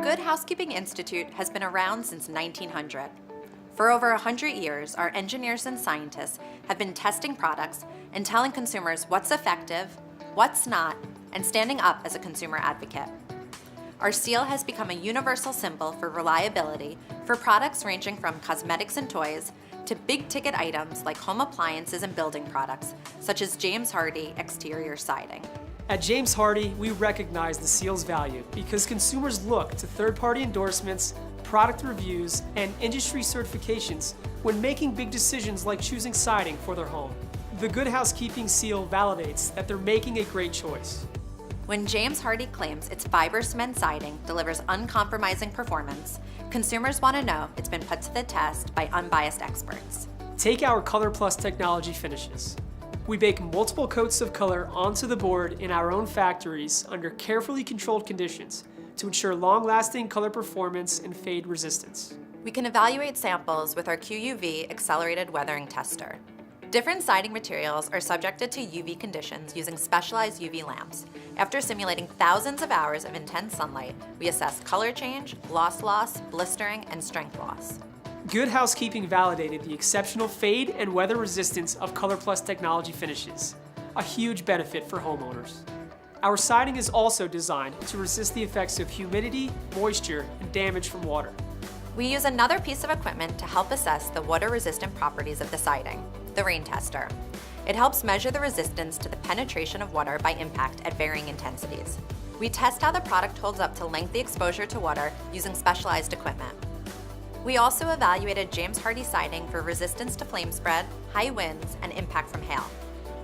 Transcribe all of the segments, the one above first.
Good Housekeeping Institute has been around since 1900. For over 100 years, our engineers and scientists have been testing products and telling consumers what's effective, what's not, and standing up as a consumer advocate. Our seal has become a universal symbol for reliability for products ranging from cosmetics and toys to big-ticket items like home appliances and building products, such as James Hardie exterior siding. At James Hardie, we recognize the seal's value because consumers look to third-party endorsements, product reviews, and industry certifications when making big decisions like choosing siding for their home. The Good Housekeeping seal validates that they're making a great choice. When James Hardie claims its fiber cement siding delivers uncompromising performance, consumers want to know it's been put to the test by unbiased experts. Take our Color Plus technology finishes. We bake multiple coats of color onto the board in our own factories under carefully controlled conditions to ensure long-lasting color performance and fade resistance. We can evaluate samples with our QUV accelerated weathering tester. Different siding materials are subjected to UV conditions using specialized UV lamps. After simulating thousands of hours of intense sunlight, we assess color change, gloss loss, blistering, and strength loss. Good Housekeeping validated the exceptional fade and weather resistance of Color Plus technology finishes, a huge benefit for homeowners. Our siding is also designed to resist the effects of humidity, moisture, and damage from water. We use another piece of equipment to help assess the water-resistant properties of the siding, the rain tester. It helps measure the resistance to the penetration of water by impact at varying intensities. We test how the product holds up to lengthy exposure to water using specialized equipment. We also evaluated James Hardie siding for resistance to flame spread, high winds, and impact from hail.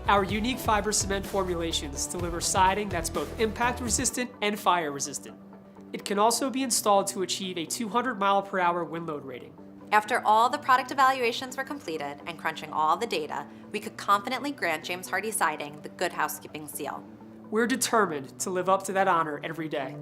Our unique fiber cement formulations deliver siding that's both impact resistant and fire resistant. It can also be installed to achieve a 200 mile/hour wind load rating. After all the product evaluations were completed and crunching all the data, we could confidently grant James Hardie siding the Good Housekeeping seal. We're determined to live up to that honor every day.